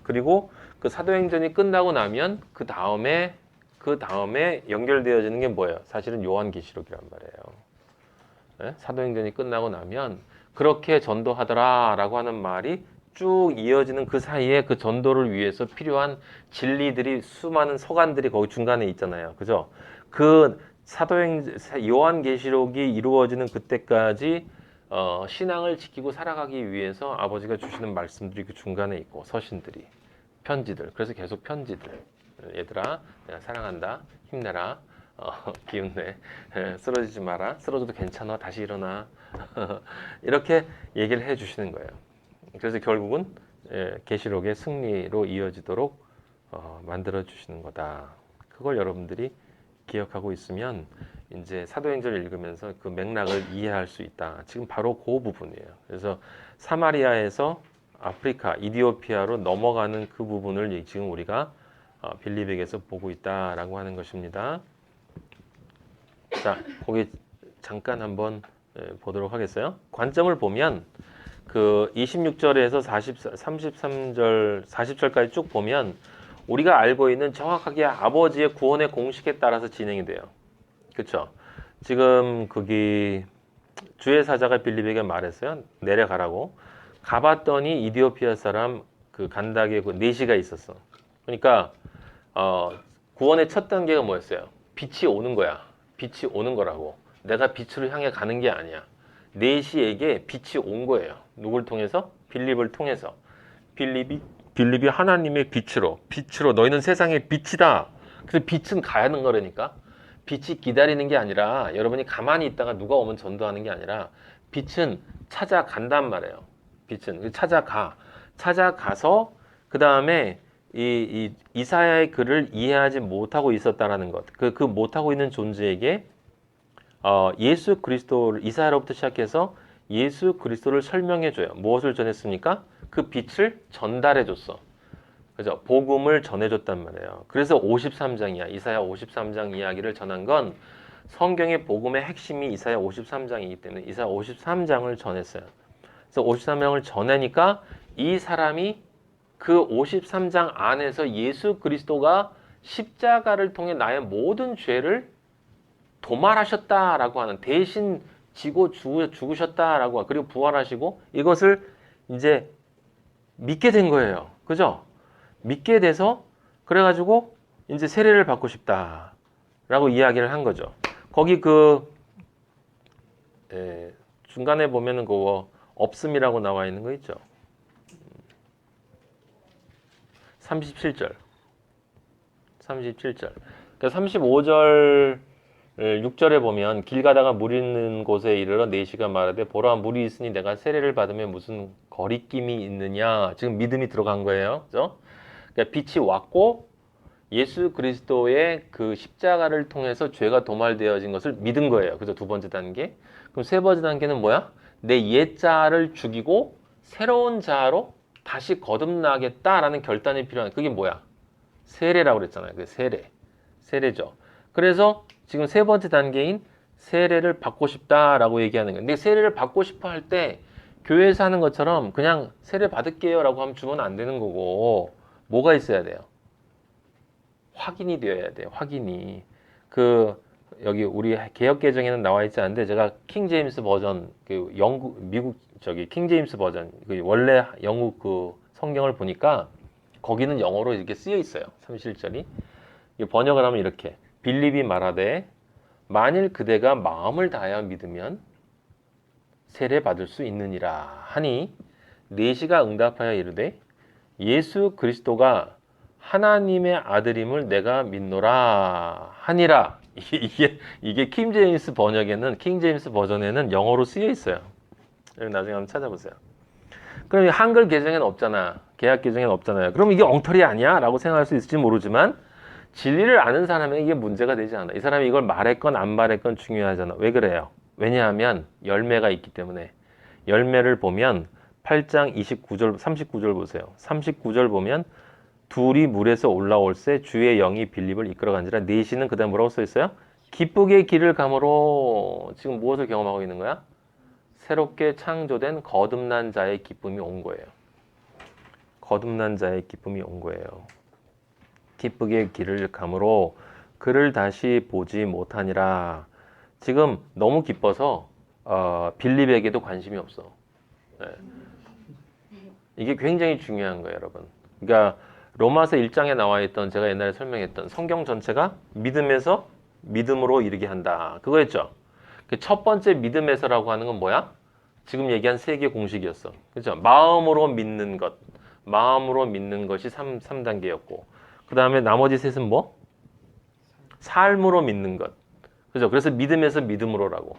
그리고 그 사도행전이 끝나고 나면 그 다음에 연결되어지는 게 뭐예요? 사실은 요한계시록이란 말이에요. 네? 사도행전이 끝나고 나면 그렇게 전도하더라라고 하는 말이 쭉 이어지는 그 사이에 그 전도를 위해서 필요한 진리들이 수많은 서간들이 거기 중간에 있잖아요. 그죠? 그 요한계시록이 이루어지는 그때까지 신앙을 지키고 살아가기 위해서 아버지가 주시는 말씀들이 그 중간에 있고 서신들이 편지들. 그래서 계속 편지들. 얘들아, 내가 사랑한다. 힘내라. 기운내. 쓰러지지 마라. 쓰러져도 괜찮아. 다시 일어나. 이렇게 얘기를 해 주시는 거예요. 그래서 결국은 계시록의 승리로 이어지도록 만들어 주시는 거다. 그걸 여러분들이 기억하고 있으면 이제 사도행전을 읽으면서 그 맥락을 이해할 수 있다. 지금 바로 그 부분이에요. 그래서 사마리아에서 아프리카, 이디오피아로 넘어가는 그 부분을 지금 우리가 빌립에게서 보고 있다라고 하는 것입니다. 자, 거기 잠깐 한번 보도록 하겠어요. 관점을 보면 그 26절에서 33절, 40절까지 쭉 보면 우리가 알고 있는 정확하게 아버지의 구원의 공식에 따라서 진행이 돼요. 그렇죠? 지금 거기 주의 사자가 빌립에게 말했어요. 내려가라고. 가봤더니 이디오피아 사람 그 간다게 그 내시가 있었어. 그러니까 구원의 첫 단계가 뭐였어요? 빛이 오는 거야. 빛이 오는 거라고. 내가 빛으로 향해 가는 게 아니야. 내시에게 빛이 온 거예요. 누굴 통해서? 빌립을 통해서. 빌립이 하나님의 빛으로 너희는 세상의 빛이다. 그래서 빛은 가는 거라니까. 빛이 기다리는 게 아니라 여러분이 가만히 있다가 누가 오면 전도하는 게 아니라 빛은 찾아간단 말이에요. 빛은 찾아가서 그 다음에 이 이사야의 글을 이해하지 못하고 있었다라는 것. 그 못하고 있는 존재에게 예수 그리스도를 이사야로부터 시작해서 예수 그리스도를 설명해 줘요. 무엇을 전했습니까? 그 빛을 전달해 줬어. 그죠? 복음을 전해 줬단 말이에요. 그래서 53장이야. 이사야 53장 이야기를 전한 건 성경의 복음의 핵심이 이사야 53장이기 때문에 이사야 53장을 전했어요. 그래서 53장을 전하니까 이 사람이 그 53장 안에서 예수 그리스도가 십자가를 통해 나의 모든 죄를 도말하셨다라고 하는, 대신 지고 죽으셨다라고 하고, 그리고 부활하시고 이것을 이제 믿게 된 거예요. 그죠? 믿게 돼서 그래가지고 이제 세례를 받고 싶다라고 이야기를 한 거죠. 거기 중간에 보면은 그거 없음이라고 나와 있는 거 있죠. 37절. 그러니까 35절 6절에 보면 길 가다가 물 있는 곳에 이르러 내시가 말하되 보라 물이 있으니 내가 세례를 받으면 무슨 거리낌이 있느냐. 지금 믿음이 들어간 거예요. 그죠? 그러니까 빛이 왔고 예수 그리스도의 그 십자가를 통해서 죄가 도말되어진 것을 믿은 거예요. 그죠? 두 번째 단계. 그럼 세 번째 단계는 뭐야? 내 옛자를 죽이고 새로운 자로 다시 거듭나겠다라는 결단이 필요한, 그게 뭐야? 세례라고 그랬잖아요. 그 세례죠. 그래서 지금 세 번째 단계인 세례를 받고 싶다라고 얘기하는 거예요. 근데 세례를 받고 싶어 할 때 교회에서 하는 것처럼 그냥 세례 받을게요 라고 하면 주면 안 되는 거고, 뭐가 있어야 돼요? 확인이 되어야 돼요. 확인이. 여기 우리 개역 개정에는 나와 있지 않은데 제가 킹 제임스 버전, 미국 킹 제임스 버전, 원래 영국 성경을 보니까 거기는 영어로 이렇게 쓰여 있어요. 37절이. 번역을 하면 이렇게. 빌립이 말하되 만일 그대가 마음을 다하여 믿으면 세례 받을 수 있느니라 하니 내시가 응답하여 이르되 예수 그리스도가 하나님의 아들임을 내가 믿노라 하니라. 이게 킹 제임스 버전에는 영어로 쓰여 있어요. 나중에 한번 찾아보세요. 그럼 한글 개정에는 없잖아. 개역 개정에는 없잖아요. 그럼 이게 엉터리 아니야? 라고 생각할 수 있을지 모르지만 진리를 아는 사람에게 이게 문제가 되지 않아. 이 사람이 이걸 말했건 안 말했건 중요하잖아. 왜 그래요? 왜냐하면 열매가 있기 때문에. 열매를 보면 8장 39절 보세요. 39절 보면 둘이 물에서 올라올새 주의 영이 빌립을 이끌어간지라. 내시는 그다음 뭐라고 써 있어요? 기쁘게 길을 감으로. 지금 무엇을 경험하고 있는 거야? 새롭게 창조된 거듭난 자의 기쁨이 온 거예요. 거듭난 자의 기쁨이 온 거예요. 기쁘게 길을 감으로 그를 다시 보지 못하니라. 지금 너무 기뻐서 빌립에게도 관심이 없어. 네. 이게 굉장히 중요한 거예요, 여러분. 그러니까 로마서 1장에 나와 있던 제가 옛날에 설명했던 성경 전체가 믿음에서 믿음으로 이르게 한다. 그거였죠. 그 첫 번째 믿음에서라고 하는 건 뭐야? 지금 얘기한 세 개 공식이었어. 그죠? 마음으로 믿는 것. 마음으로 믿는 것이 3단계였고. 그 다음에 나머지 셋은 뭐? 삶으로 믿는 것. 그죠? 그래서 믿음에서 믿음으로라고.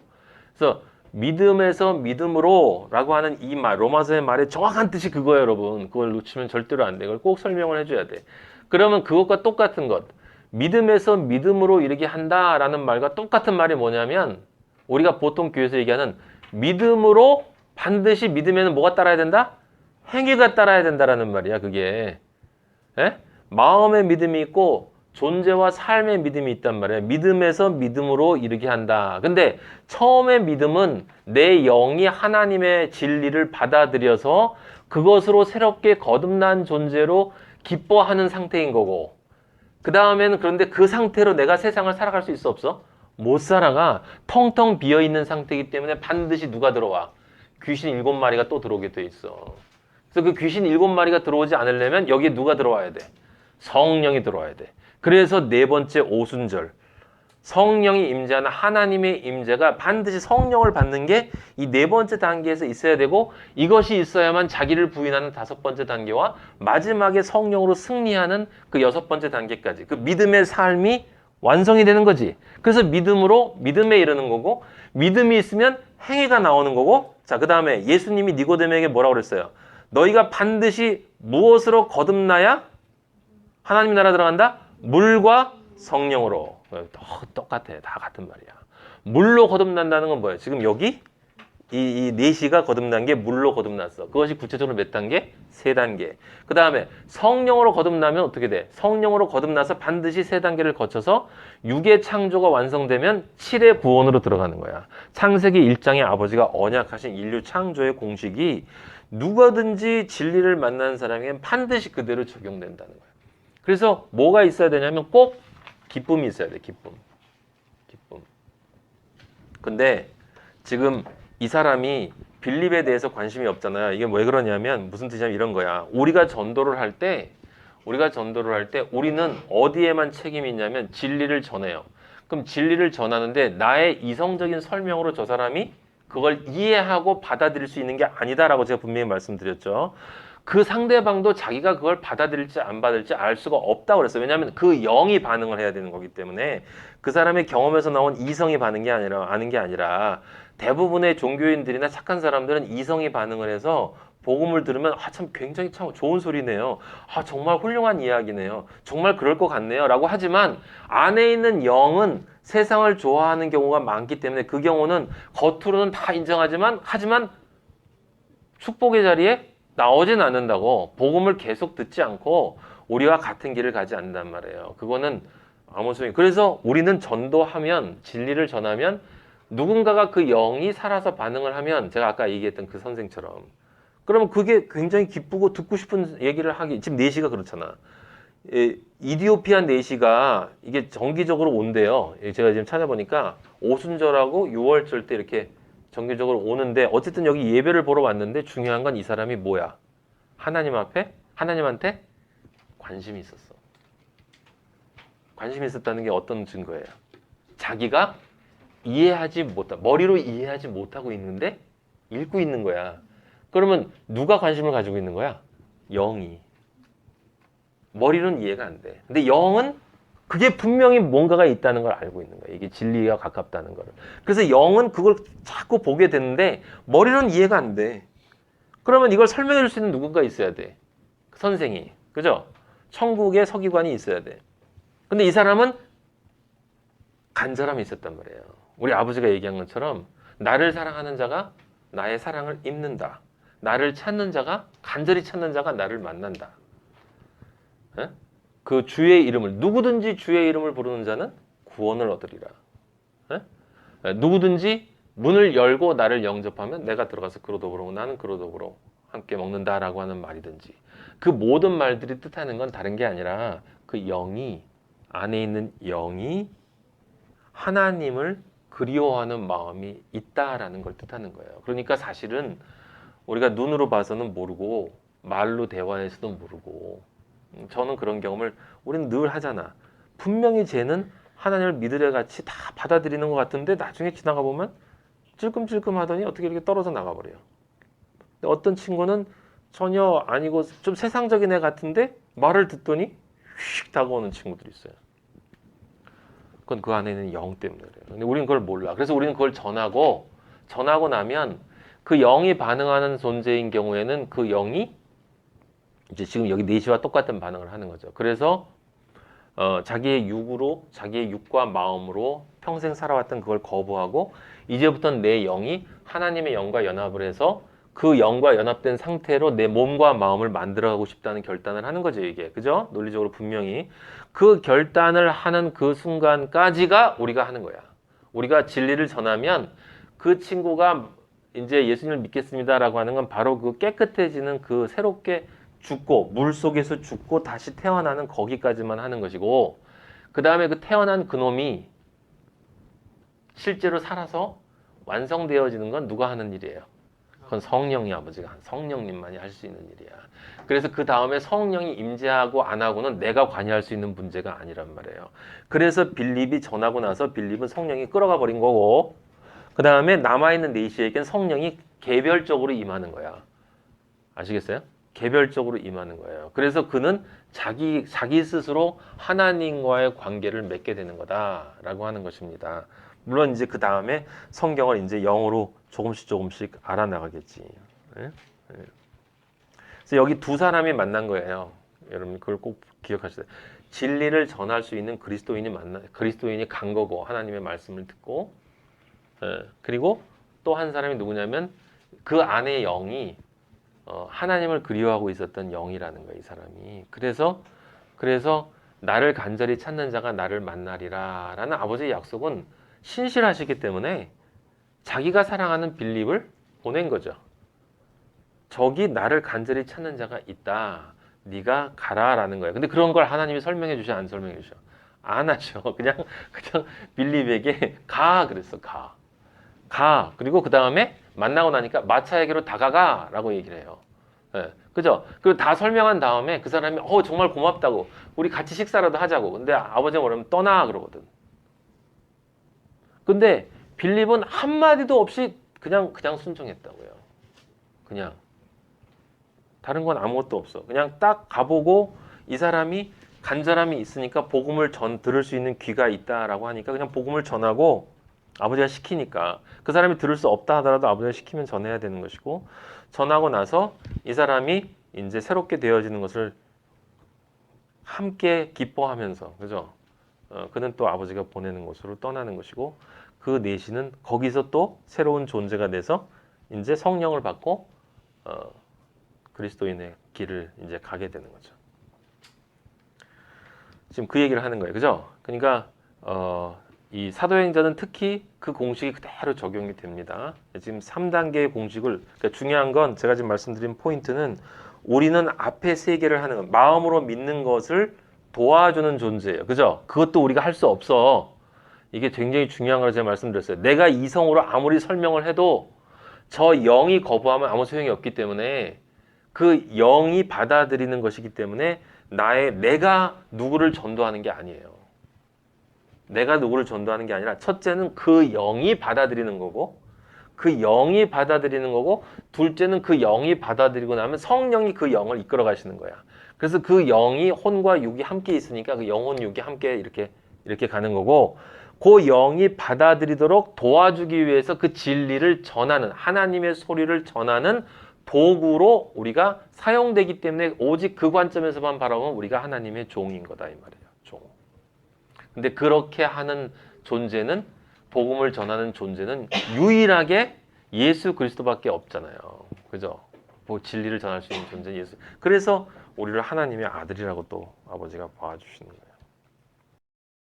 그래서 믿음에서 믿음으로라고 하는 이 말, 로마서의 말의 정확한 뜻이 그거예요, 여러분. 그걸 놓치면 절대로 안 돼. 그걸 꼭 설명을 해줘야 돼. 그러면 그것과 똑같은 것. 믿음에서 믿음으로 이르게 한다라는 말과 똑같은 말이 뭐냐면 우리가 보통 교회에서 얘기하는 믿음으로 반드시 믿음에는 뭐가 따라야 된다? 행위가 따라야 된다라는 말이야, 그게. 예? 마음의 믿음이 있고 존재와 삶의 믿음이 있단 말이에요. 믿음에서 믿음으로 이르게 한다. 근데 처음에 믿음은 내 영이 하나님의 진리를 받아들여서 그것으로 새롭게 거듭난 존재로 기뻐하는 상태인 거고, 그 다음에는 그런데 그 상태로 내가 세상을 살아갈 수 있어 없어? 못 살아가. 텅텅 비어있는 상태이기 때문에 반드시 누가 들어와? 귀신 7마리가 또 들어오게 돼 있어. 그래서 그 귀신 7마리가 들어오지 않으려면 여기에 누가 들어와야 돼? 성령이 들어와야 돼. 그래서 네 번째 오순절, 성령이 임재하는 하나님의 임재가 반드시 성령을 받는 게 이 네 번째 단계에서 있어야 되고, 이것이 있어야만 자기를 부인하는 5번째 단계와 마지막에 성령으로 승리하는 그 6번째 단계까지 그 믿음의 삶이 완성이 되는 거지. 그래서 믿음으로 믿음에 이르는 거고, 믿음이 있으면 행위가 나오는 거고. 자, 그 다음에 예수님이 니고데모에게 뭐라고 그랬어요? 너희가 반드시 무엇으로 거듭나야 하나님 나라 들어간다? 물과 성령으로. 똑같아. 다 같은 말이야. 물로 거듭난다는 건 뭐예요? 지금 여기 이 네시가 거듭난 게 물로 거듭났어. 그것이 구체적으로 몇 단계? 3단계. 그 다음에 성령으로 거듭나면 어떻게 돼? 성령으로 거듭나서 반드시 3단계를 거쳐서 6의 창조가 완성되면 7의 구원으로 들어가는 거야. 창세기 1장에 아버지가 언약하신 인류 창조의 공식이 누구든지 진리를 만나는 사람에게는 반드시 그대로 적용된다는 거야. 그래서 뭐가 있어야 되냐면 꼭 기쁨이 있어야 돼. 기쁨. 근데 지금 이 사람이 빌립에 대해서 관심이 없잖아요. 이게 왜 그러냐면 무슨 뜻이냐면 이런 거야. 우리가 전도를 할 때 우리는 어디에만 책임이 있냐면 진리를 전해요. 그럼 진리를 전하는데 나의 이성적인 설명으로 저 사람이 그걸 이해하고 받아들일 수 있는 게 아니다라고 제가 분명히 말씀드렸죠. 그 상대방도 자기가 그걸 받아들일지 안 받을지 알 수가 없다고 그랬어요. 왜냐하면 그 영이 반응을 해야 되는 거기 때문에 그 사람의 경험에서 나온 이성이 아는 게 아니라 대부분의 종교인들이나 착한 사람들은 이성이 반응을 해서 복음을 들으면 참 굉장히 참 좋은 소리네요. 정말 훌륭한 이야기네요. 정말 그럴 것 같네요. 라고 하지만 안에 있는 영은 세상을 좋아하는 경우가 많기 때문에 그 경우는 겉으로는 다 인정하지만 축복의 자리에 나오진 않는다고. 복음을 계속 듣지 않고 우리와 같은 길을 가지 않는단 말이에요. 그거는 아무 소용이. 그래서 우리는 전도하면, 진리를 전하면 누군가가 그 영이 살아서 반응을 하면, 제가 아까 얘기했던 그 선생처럼, 그러면 그게 굉장히 기쁘고 듣고 싶은 얘기를 하기. 지금 4시가 그렇잖아. 이디오피아 4시가 이게 정기적으로 온대요. 제가 지금 찾아보니까 오순절하고 6월절 때 이렇게 정기적으로 오는데, 어쨌든 여기 예배를 보러 왔는데 중요한 건 이 사람이 뭐야? 하나님한테 관심이 있었어. 관심이 있었다는 게 어떤 증거예요? 자기가 머리로 이해하지 못하고 있는데 읽고 있는 거야. 그러면 누가 관심을 가지고 있는 거야? 영이. 머리로는 이해가 안 돼. 근데 영은 그게 분명히 뭔가가 있다는 걸 알고 있는 거야. 이게 진리와 가깝다는 걸. 그래서 영은 그걸 자꾸 보게 되는데 머리로는 이해가 안 돼. 그러면 이걸 설명해 줄 수 있는 누군가 있어야 돼. 선생이. 그죠? 천국의 서기관이 있어야 돼. 근데 이 사람은 간절함이 있었단 말이에요. 우리 아버지가 얘기한 것처럼 나를 사랑하는 자가 나의 사랑을 입는다. 나를 찾는 자가, 간절히 찾는 자가 나를 만난다. 에? 그 주의 이름을, 누구든지 주의 이름을 부르는 자는 구원을 얻으리라. 에? 누구든지 문을 열고 나를 영접하면 내가 들어가서 그로 더불어 나는 그로 더불어 함께 먹는다라고 하는 말이든지, 그 모든 말들이 뜻하는 건 다른 게 아니라 그 영이 안에 있는 영이 하나님을 그리워하는 마음이 있다라는 걸 뜻하는 거예요. 그러니까 사실은 우리가 눈으로 봐서는 모르고 말로 대화해서도 모르고 저는 그런 경험을 우리는 늘 하잖아. 분명히 쟤는 하나님을 믿으려 같이 다 받아들이는 것 같은데 나중에 지나가 보면 찔끔찔끔 하더니 어떻게 이렇게 떨어져 나가버려요. 근데 어떤 친구는 전혀 아니고 좀 세상적인 애 같은데 말을 듣더니 휙 다가오는 친구들이 있어요. 그건 그 안에 있는 영 때문에 그래요. 근데 우리는 그걸 몰라. 그래서 우리는 그걸 전하고 나면 그 영이 반응하는 존재인 경우에는 그 영이 이제 지금 여기 4시와 똑같은 반응을 하는 거죠. 그래서 자기의 육과 마음으로 평생 살아왔던 그걸 거부하고 이제부터는 내 영이 하나님의 영과 연합을 해서 그 영과 연합된 상태로 내 몸과 마음을 만들어가고 싶다는 결단을 하는 거죠, 이게. 그죠? 논리적으로 분명히. 그 결단을 하는 그 순간까지가 우리가 하는 거야. 우리가 진리를 전하면 그 친구가 이제 예수님을 믿겠습니다라고 하는 건 바로 그 깨끗해지는 그 새롭게 죽고 물 속에서 죽고 다시 태어나는 거기까지만 하는 것이고 그 다음에 그 태어난 그놈이 실제로 살아서 완성되어지는 건 누가 하는 일이에요? 그건 성령이 아버지가 성령님만이 할 수 있는 일이야. 그래서 그 다음에 성령이 임재하고 안 하고는 내가 관여할 수 있는 문제가 아니란 말이에요. 그래서 빌립이 전하고 나서 빌립은 성령이 끌어가 버린 거고 그 다음에 남아있는 네시에겐 성령이 개별적으로 임하는 거야. 아시겠어요? 개별적으로 임하는 거예요. 그래서 그는 자기 스스로 하나님과의 관계를 맺게 되는 거다라고 하는 것입니다. 물론 이제 그 다음에 성경을 이제 영어로 조금씩 알아나가겠지. 네? 네. 그래서 여기 두 사람이 만난 거예요. 여러분 그걸 꼭 기억하셔야 돼요. 진리를 전할 수 있는 그리스도인이 간 거고 하나님의 말씀을 듣고 그리고 또 한 사람이 누구냐면 그 안에 영이 하나님을 그리워하고 있었던 영이라는 거예요, 이 사람이. 그래서 나를 간절히 찾는 자가 나를 만나리라 라는 아버지의 약속은 신실하시기 때문에 자기가 사랑하는 빌립을 보낸 거죠. 저기 나를 간절히 찾는 자가 있다. 네가 가라라는 거예요. 근데 그런 걸 하나님이 설명해 주셔, 안 설명해 주셔? 안 하죠. 그냥 빌립에게 가 그랬어. 가. 그리고 그 다음에 만나고 나니까 마차에게로 다가가라고 얘기를 해요. 예, 그죠? 그리고 다 설명한 다음에 그 사람이 정말 고맙다고 우리 같이 식사라도 하자고. 근데 아버지가 뭐라면 떠나 그러거든. 근데 빌립은 한마디도 없이 그냥 순종했다고요. 그냥 다른 건 아무것도 없어. 그냥 딱 가보고 이 사람이 간절함이 있으니까 복음을 들을 수 있는 귀가 있다라고 하니까 그냥 복음을 전하고 아버지가 시키니까 그 사람이 들을 수 없다 하더라도 아버지가 시키면 전해야 되는 것이고 전하고 나서 이 사람이 이제 새롭게 되어지는 것을 함께 기뻐하면서 그죠? 그는 또 아버지가 보내는 곳으로 떠나는 것이고 그 내시는 거기서 또 새로운 존재가 돼서 이제 성령을 받고 그리스도인의 길을 이제 가게 되는 거죠. 지금 그 얘기를 하는 거예요, 그죠? 그러니까 이 사도행전은 특히 그 공식이 그대로 적용이 됩니다. 지금 3단계의 공식을 그러니까 중요한 건 제가 지금 말씀드린 포인트는 우리는 앞에 3개를 하는 것, 마음으로 믿는 것을 도와주는 존재예요. 그죠? 그것도 우리가 할 수 없어. 이게 굉장히 중요한 걸 제가 말씀드렸어요. 내가 이성으로 아무리 설명을 해도 저 영이 거부하면 아무 소용이 없기 때문에 그 영이 받아들이는 것이기 때문에 내가 누구를 전도하는 게 아니에요. 내가 누구를 전도하는 게 아니라 첫째는 그 영이 받아들이는 거고 둘째는 그 영이 받아들이고 나면 성령이 그 영을 이끌어 가시는 거야. 그래서 그 영이 혼과 육이 함께 있으니까 그 영혼 육이 함께 이렇게 가는 거고 그 영이 받아들이도록 도와주기 위해서 그 진리를 전하는 하나님의 소리를 전하는 도구로 우리가 사용되기 때문에 오직 그 관점에서만 바라보면 우리가 하나님의 종인 거다 이 말이에요. 종. 근데 그렇게 하는 존재는 복음을 전하는 존재는 유일하게 예수 그리스도밖에 없잖아요. 그죠? 뭐 진리를 전할 수 있는 존재는 예수. 그래서 우리를 하나님의 아들이라고 또 아버지가 봐주시는 거예요.